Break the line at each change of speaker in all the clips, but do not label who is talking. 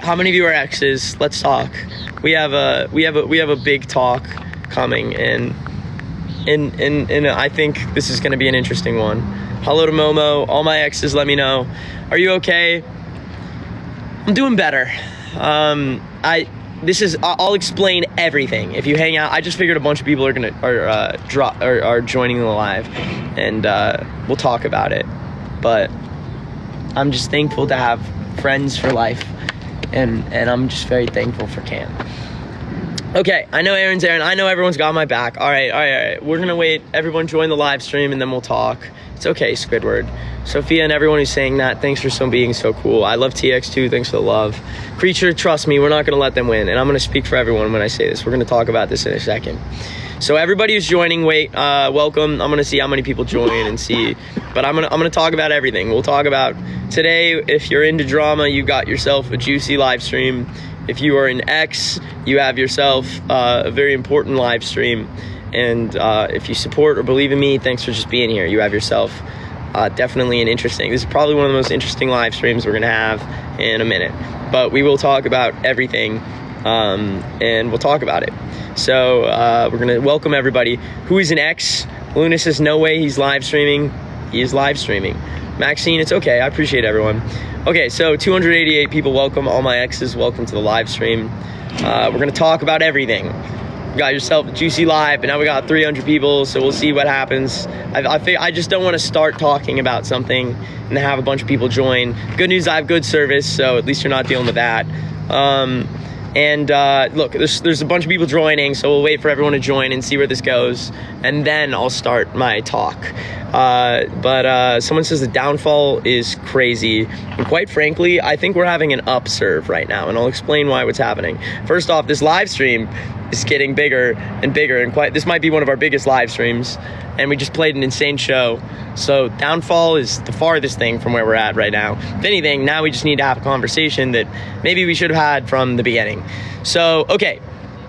How many of you are exes? Let's talk. We have a big talk coming, and I think this is going to be an interesting one. Hello to Momo. All my exes, let me know. Are you okay? I'm doing better. I'll explain everything if you hang out. I just figured a bunch of people are joining the live, and we'll talk about it. But I'm just thankful to have friends for life, and I'm just very thankful for Cam. Okay, I know Aaron's Aaron. I know everyone's got my back. All right. We're gonna wait. Everyone join the live stream, and then we'll talk. It's okay, Squidward. Sophia and everyone who's saying that, thanks for being so cool. I love TX2. Thanks for the love. Creature, trust me, we're not gonna let them win, and I'm gonna speak for everyone when I say this. We're gonna talk about this in a second. So everybody who's joining, welcome. I'm gonna see how many people join and see, but I'm gonna talk about everything. We'll talk about today. If you're into drama, you got yourself a juicy live stream. If you are an ex, you have yourself a very important live stream. And if you support or believe in me, thanks for just being here. You have yourself definitely an interesting. This is probably one of the most interesting live streams we're gonna have in a minute. But we will talk about everything, and we'll talk about it. So we're gonna welcome everybody who is an ex. Luna says no way he's live streaming. He is live streaming. Maxine, it's okay. I appreciate everyone. Okay, so 288 people. Welcome. All my exes, welcome to the live stream. We're gonna talk about everything. You got yourself a juicy live, but now we got 300 people, so we'll see what happens. I just don't want to start talking about something and have a bunch of people join. Good news, I have good service, so at least you're not dealing with that. Look, there's a bunch of people joining, so we'll wait for everyone to join and see where this goes, and then I'll start my talk. But someone says the downfall is crazy, and quite frankly, I think we're having an upsurge right now, and I'll explain what's happening. First off, this live stream is getting bigger and bigger, and this might be one of our biggest live streams, and we just played an insane show. So downfall is the farthest thing from where we're at right now. If anything, now we just need to have a conversation that maybe we should have had from the beginning. So, okay,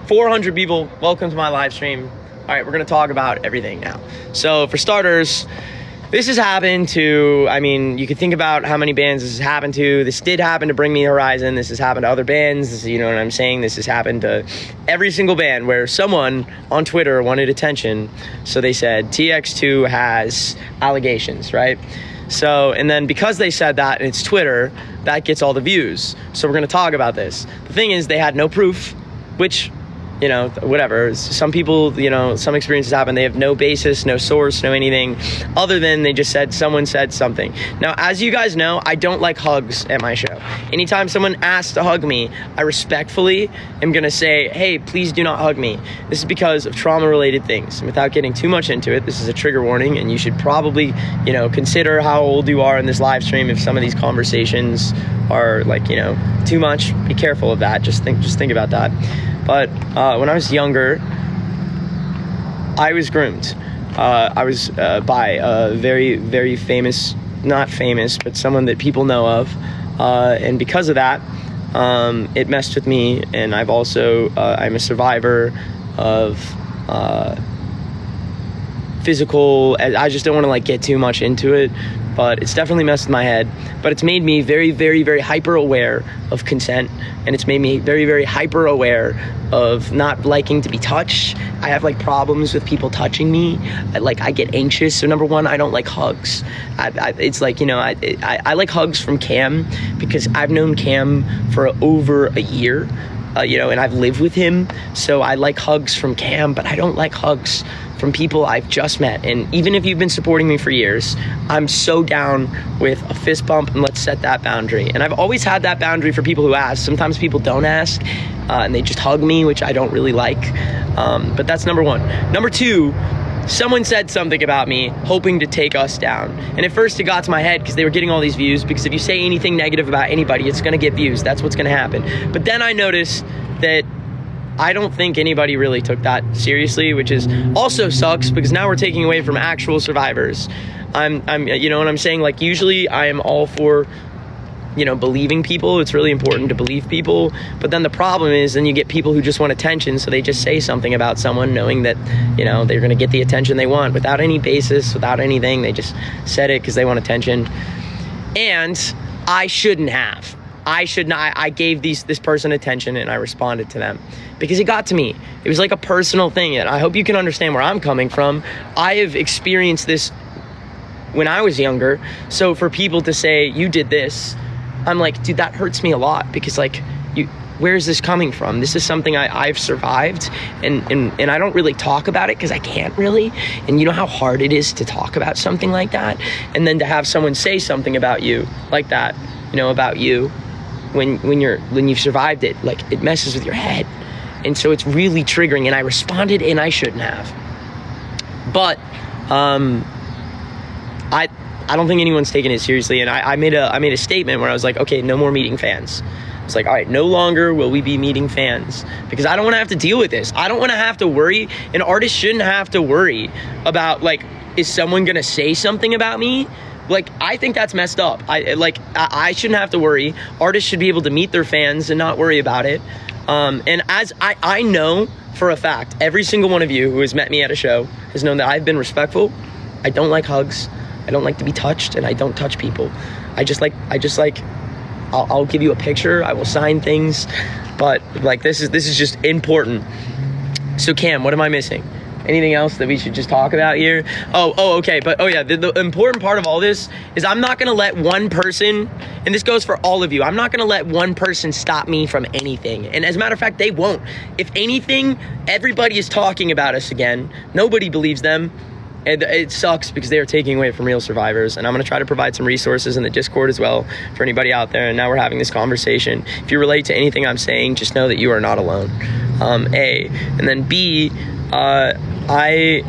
400 people, welcome to my live stream. All right, we're gonna talk about everything now. So for starters, this has happened to, you could think about how many bands this has happened to. This did happen to Bring Me Horizon. This has happened to other bands. You know what I'm saying? This has happened to every single band where someone on Twitter wanted attention. So they said, TX2 has allegations, right? So, and then because they said that and it's Twitter, that gets all the views. So we're going to talk about this. The thing is, they had no proof, which, whatever. Some people, some experiences happen. They have no basis, no source, no anything other than they just said someone said something. Now, as you guys know, I don't like hugs at my show. Anytime someone asks to hug me, I respectfully am going to say, hey, please do not hug me. This is because of trauma-related things. And without getting too much into it, this is a trigger warning, and you should probably, consider how old you are in this live stream. If some of these conversations are too much, be careful of that. Just think about that. But when I was younger, I was groomed. I was by a very, very famous, not famous, but someone that people know of. And because of that, it messed with me. And I've also, I'm a survivor of physical, I just don't want to get too much into it, but it's definitely messed with my head. But it's made me very, very, very hyper aware of consent, and it's made me very, very hyper aware of not liking to be touched. I have problems with people touching me. I get anxious. So number one, I don't like hugs. I like hugs from Cam because I've known Cam for over a year. And I've lived with him, so I like hugs from Cam, but I don't like hugs from people I've just met. And even if you've been supporting me for years, I'm so down with a fist bump, and let's set that boundary. And I've always had that boundary for people who ask. Sometimes people don't ask, and they just hug me, which I don't really like. But that's number one. Number two, someone said something about me hoping to take us down. And at first it got to my head because they were getting all these views, because if you say anything negative about anybody, it's going to get views. That's what's going to happen. But then I noticed that I don't think anybody really took that seriously, which is also sucks because now we're taking away from actual survivors. I'm you know what I'm saying? Usually I am all for, believing people. It's really important to believe people. But then the problem is then you get people who just want attention, so they just say something about someone knowing that, they're going to get the attention they want without any basis, without anything. They just said it because they want attention. And I shouldn't have. I should not, I gave this person attention and I responded to them because it got to me. It was like a personal thing, and I hope you can understand where I'm coming from. I have experienced this when I was younger. So for people to say, you did this, I'm like, dude, that hurts me a lot, because like, where is this coming from? This is something I've survived, and I don't really talk about it because I can't really. And you know how hard it is to talk about something like that, and then to have someone say something about you like that, you know, about you, when you've survived it, like, it messes with your head. And so it's really triggering, and I responded, and I shouldn't have. But I don't think anyone's taking it seriously, and I made a statement where I was like, okay, no more meeting fans. It's like, all right, no longer will we be meeting fans, because I don't want to have to deal with this. I don't want to have to worry. An artist shouldn't have to worry about, like, is someone going to say something about me? Like, I think that's messed up. I shouldn't have to worry. Artists should be able to meet their fans and not worry about it. And as I know for a fact, every single one of you who has met me at a show has known that I've been respectful. I don't like hugs. I don't like to be touched, and I don't touch people. I'll give you a picture. I will sign things, but like, this is just important. So Cam, what am I missing? Anything else that we should just talk about here? Okay. But the important part of all this is I'm not gonna let one person, and this goes for all of you, I'm not gonna let one person stop me from anything. And as a matter of fact, they won't. If anything, everybody is talking about us again. Nobody believes them. And it sucks, because they are taking away from real survivors. And I'm going to try to provide some resources in the Discord as well for anybody out there. And now we're having this conversation. If you relate to anything I'm saying, just know that you are not alone. A. And then B, I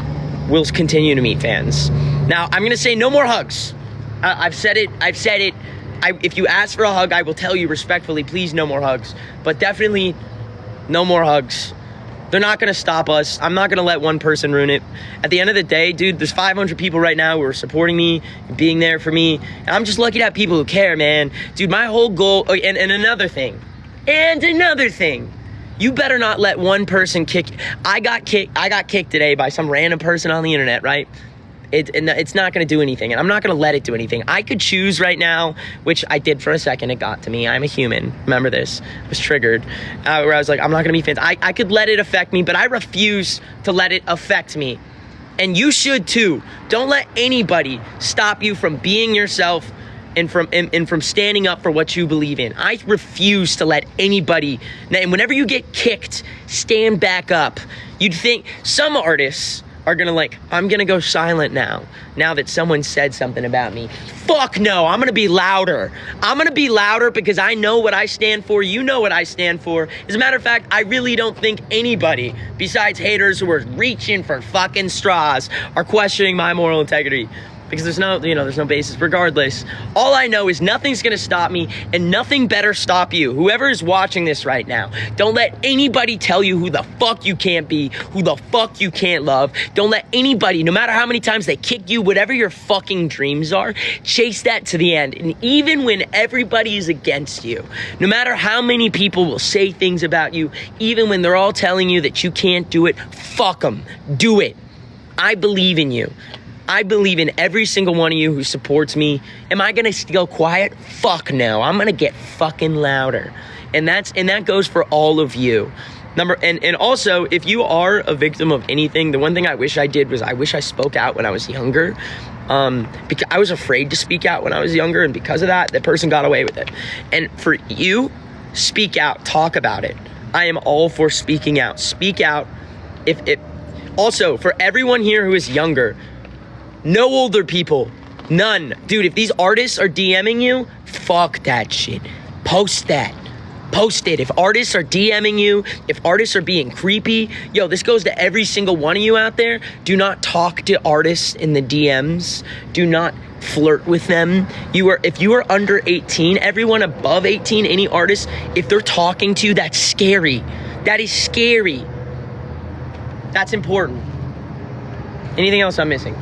will continue to meet fans. Now, I'm going to say no more hugs. I've said it. If you ask for a hug, I will tell you respectfully, please, no more hugs. But definitely no more hugs. They're not going to stop us. I'm not going to let one person ruin it. At the end of the day, dude, there's 500 people right now who are supporting me, being there for me. And I'm just lucky to have people who care, man. Dude, my whole goal, and another thing, you better not let one person kick. I got kicked today by some random person on the internet, right? It's not going to do anything, and I'm not going to let it do anything. I could choose right now, which I did for a second. It got to me. I'm a human. Remember this. I was triggered, where I was like, I'm not going to be fans. I could let it affect me, but I refuse to let it affect me. And you should too. Don't let anybody stop you from being yourself and from standing up for what you believe in. I refuse to let anybody. And whenever you get kicked, stand back up. You'd think some artists are gonna I'm gonna go silent now that someone said something about me. Fuck no, I'm gonna be louder. I'm gonna be louder because I know what I stand for. You know what I stand for. As a matter of fact, I really don't think anybody besides haters who are reaching for fucking straws are questioning my moral integrity. Because there's no basis. Regardless, all I know is nothing's gonna stop me, and nothing better stop you. Whoever is watching this right now, don't let anybody tell you who the fuck you can't be, who the fuck you can't love. Don't let anybody, no matter how many times they kick you, whatever your fucking dreams are, chase that to the end. And even when everybody is against you, no matter how many people will say things about you, even when they're all telling you that you can't do it, fuck them. Do it. I believe in you. I believe in every single one of you who supports me. Am I gonna still quiet? Fuck no. I'm gonna get fucking louder. And that goes for all of you. And also, if you are a victim of anything, the one thing I wish I did was I wish I spoke out when I was younger. Because I was afraid to speak out when I was younger, and because of that, the person got away with it. And for you, speak out, talk about it. I am all for speaking out. Speak out. Also, for everyone here who is younger, no older people, none. Dude, if these artists are DMing you, fuck that shit. Post that. Post it. If artists are DMing you, if artists are being creepy, this goes to every single one of you out there. Do not talk to artists in the DMs. Do not flirt with them. If you are under 18, everyone above 18, any artist, if they're talking to you, that's scary. That is scary. That's important. Anything else I'm missing?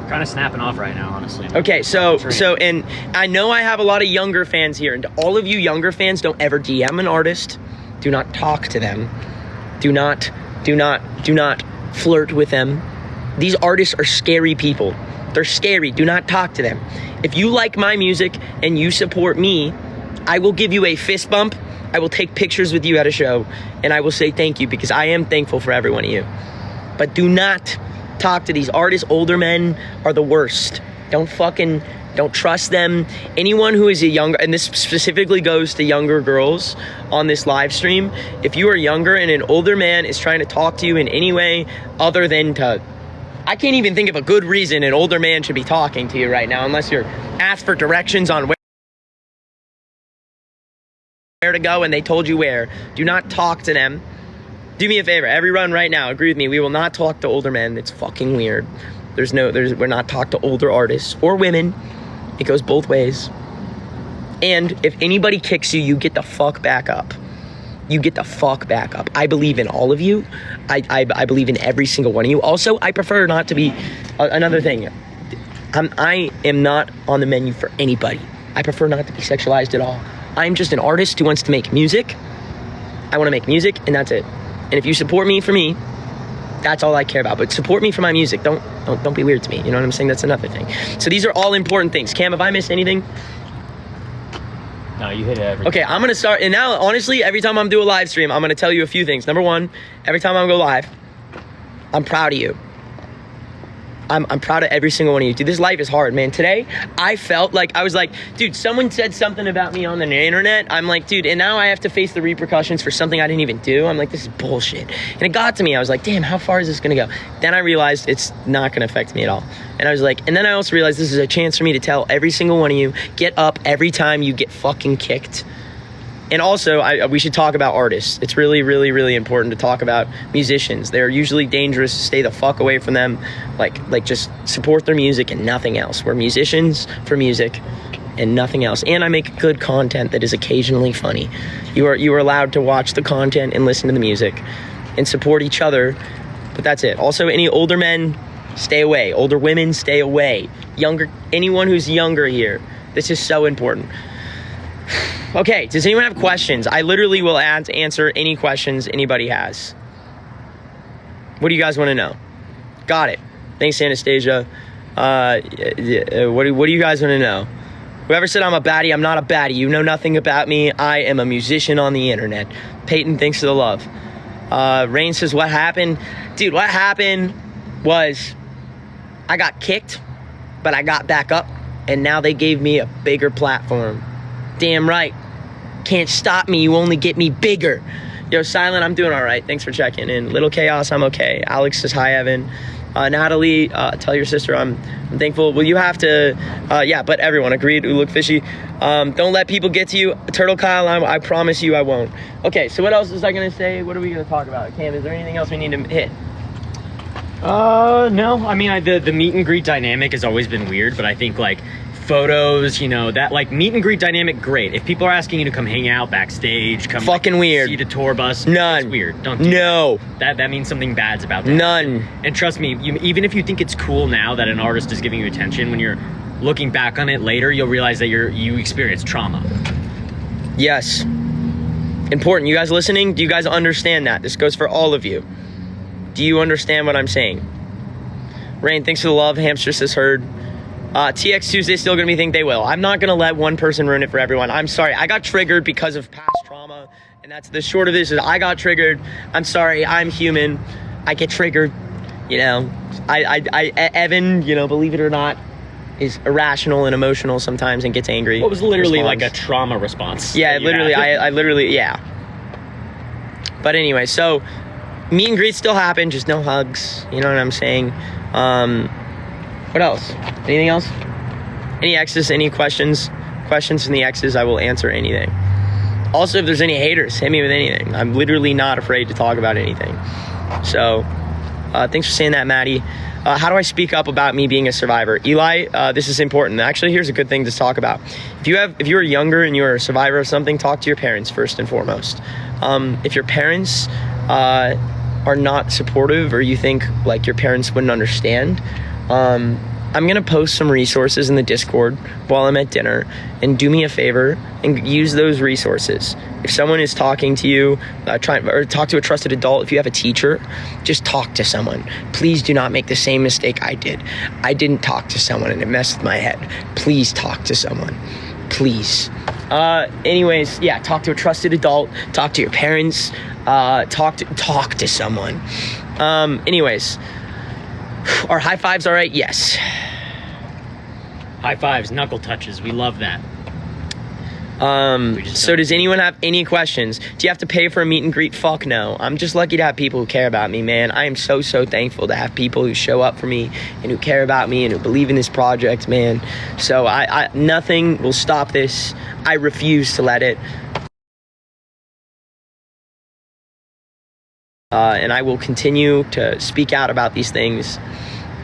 Kind of snapping off right now, honestly.
Okay, so and I know I have a lot of younger fans here, and to all of you younger fans, don't ever DM an artist. Do not talk to them. Do not flirt with them. These artists are scary people. They're scary. Do not talk to them. If you like my music and you support me, I will give you a fist bump. I will take pictures with you at a show, and I will say thank you because I am thankful for every one of you. But do not talk to these artists. Older men are the worst. Don't trust them. Anyone who is a younger, and this specifically goes to younger girls on this live stream, if you are younger and an older man is trying to talk to you in any way other than to, I can't even think of a good reason an older man should be talking to you right now unless you're asked for directions on where to go and they told you where. Do not talk to them. Do me a favor, everyone right now, agree with me, we will not talk to older men. It's fucking weird. We're not talking to older artists or women. It goes both ways. And if anybody kicks you, you get the fuck back up. You get the fuck back up. I believe in all of you. I believe in every single one of you. Also, I prefer not to be, another thing, I am not on the menu for anybody. I prefer not to be sexualized at all. I'm just an artist who wants to make music. I want to make music, and that's it. And if you support me for me, that's all I care about. But support me for my music. Don't be weird to me. You know what I'm saying? That's another thing. So these are all important things. Cam, have I missed anything?
No, you hit everything.
Okay, I'm going to start. And now, honestly, every time I'm doing a live stream, I'm going to tell you a few things. Number one, every time I go live, I'm proud of you. I'm proud of every single one of you. Dude, this life is hard, man. Today, I felt like, I was like, dude, someone said something about me on the internet. I'm like, dude, and now I have to face the repercussions for something I didn't even do. I'm like, this is bullshit. And it got to me. I was like, damn, how far is this going to go? Then I realized it's not going to affect me at all. And I was like, and then I also realized this is a chance for me to tell every single one of you, get up every time you get fucking kicked. And also, we should talk about artists. It's really, really, really important to talk about musicians. They're usually dangerous. Stay the fuck away from them. Like just support their music and nothing else. We're musicians for music and nothing else. And I make good content that is occasionally funny. You are allowed to watch the content and listen to the music and support each other. But that's it. Also, any older men, stay away. Older women, stay away. Anyone who's younger here. This is so important. Okay, does anyone have questions? I literally will answer any questions anybody has. What do you guys want to know? Got it. Thanks, Anastasia. What do you guys want to know? Whoever said I'm a baddie, I'm not a baddie. You know nothing about me. I am a musician on the internet. Peyton, thanks for the love. Rain says, what happened? Dude, what happened was I got kicked, but I got back up, and now they gave me a bigger platform. Damn right. Can't stop me. You only get me bigger. Yo, Silent, I'm doing all right. Thanks for checking in. Little Chaos, I'm okay. Alex says, hi, Evan. Natalie, tell your sister I'm thankful. Well, you have to, yeah, but everyone agreed. Ooh, look fishy. Don't let people get to you. Turtle Kyle, I promise you I won't. Okay, so what else was I going to say? What are we going to talk about? Cam, is there anything else we need to hit?
No. I mean, the meet and greet dynamic has always been weird, but I think, like, photos, that like meet and greet dynamic, great. If people are asking you to come hang out backstage, come
fucking weird,
see the tour bus,
none.
It's weird. Don't do that means something bad's about that.
None.
And trust me, even if you think it's cool now that an artist is giving you attention, when you're looking back on it later, you'll realize that you experienced trauma.
Yes. Important. You guys listening? Do you guys understand that? This goes for all of you. Do you understand what I'm saying? Rain, thanks for the love. Hamster says heard. TX2, they still gonna think they will. I'm not gonna let one person ruin it for everyone. I'm sorry. I got triggered because of past trauma, and that's the short of this is I got triggered. I'm sorry. I'm human. I get triggered. Evan, believe it or not, is irrational and emotional sometimes and gets angry.
It was literally like a trauma response.
Yeah, literally. I literally, yeah. But anyway, so meet and greets still happen, just no hugs. You know what I'm saying? What else? Anything else? Any exes? Any questions? Questions from the exes, I will answer anything. Also, if there's any haters, hit me with anything. I'm literally not afraid to talk about anything. So, thanks for saying that, Maddie. How do I speak up about me being a survivor? Eli, this is important. Actually, here's a good thing to talk about. If you're younger and you're a survivor of something, talk to your parents first and foremost. If your parents are not supportive, or you think like your parents wouldn't understand, I'm gonna post some resources in the Discord while I'm at dinner, and do me a favor and use those resources. If someone is talking to you, talk to a trusted adult. If you have a teacher, just talk to someone. Please do not make the same mistake I did. I didn't talk to someone and it messed with my head. Please talk to someone. please. Anyways, yeah, talk to a trusted adult, talk to your parents, talk to someone. Anyways, are high fives all right? Yes.
High fives, knuckle touches. We love that.
So does anyone have any questions? Do you have to pay for a meet and greet? Fuck no. I'm just lucky to have people who care about me, man. I am so thankful to have people who show up for me and who care about me and who believe in this project, man. So I nothing will stop this. I refuse to let it. And I will continue to speak out about these things.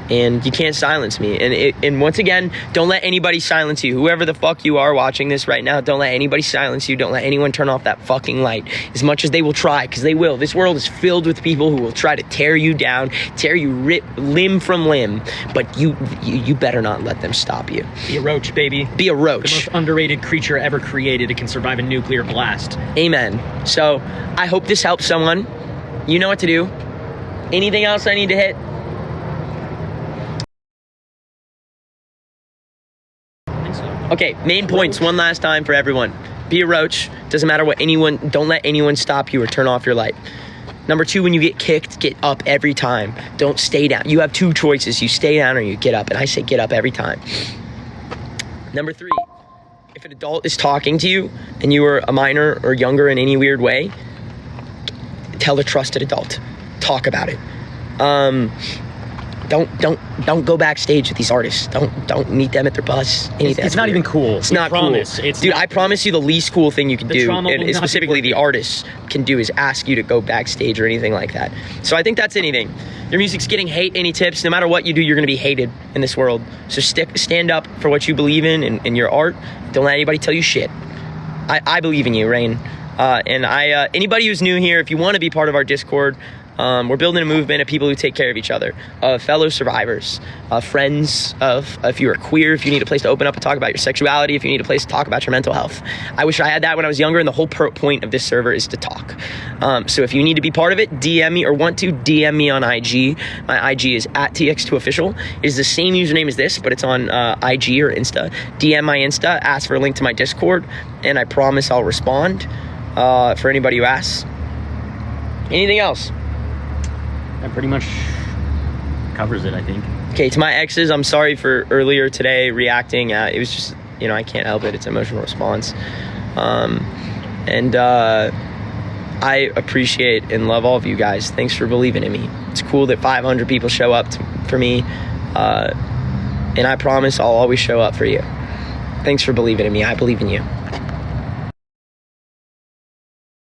And you can't silence me. And once again, don't let anybody silence you. Whoever the fuck you are watching this right now, don't let anybody silence you. Don't let anyone turn off that fucking light. As much as they will try, because they will. This world is filled with people who will try to tear you down, tear you limb from limb. But you better not let them stop you.
Be a roach, baby.
Be a roach.
The most underrated creature ever created. It can survive a nuclear blast.
Amen. So I hope this helps someone. You know what to do. Anything else I need to hit? Okay, main points one last time for everyone. Be a roach. Doesn't matter what anyone, don't let anyone stop you or turn off your light. Number 2, when you get kicked, get up every time. Don't stay down. You have 2 choices. You stay down or you get up. And I say get up every time. Number 3, if an adult is talking to you and you are a minor or younger in any weird way, tell a trusted adult. Talk about it. Don't go backstage with these artists. Don't meet them at their bus.
It's not even cool.
It's not cool. Dude, I promise you the least cool thing you can do, and specifically the artists can do, is ask you to go backstage or anything like that. So I think that's anything. Your music's getting hate. Any tips? No matter what you do, you're going to be hated in this world. So stand up for what you believe in your art. Don't let anybody tell you shit. I believe in you, Rain. And anybody who's new here, if you want to be part of our Discord, we're building a movement of people who take care of each other, fellow survivors, friends of, if you are queer, if you need a place to open up and talk about your sexuality, if you need a place to talk about your mental health. I wish I had that when I was younger, and the whole point of this server is to talk. So if you need to be part of it, DM me, or want to, DM me on IG. My IG is @TX2 official. It is the same username as this, but it's on IG or Insta. DM my Insta, ask for a link to my Discord, and I promise I'll respond for anybody who asks. Anything else?
That pretty much covers it, I think.
Okay, to my exes, I'm sorry for earlier today reacting. It was just, I can't help it. It's an emotional response. I appreciate and love all of you guys. Thanks for believing in me. It's cool that 500 people show up for me. And I promise I'll always show up for you. Thanks for believing in me. I believe in you.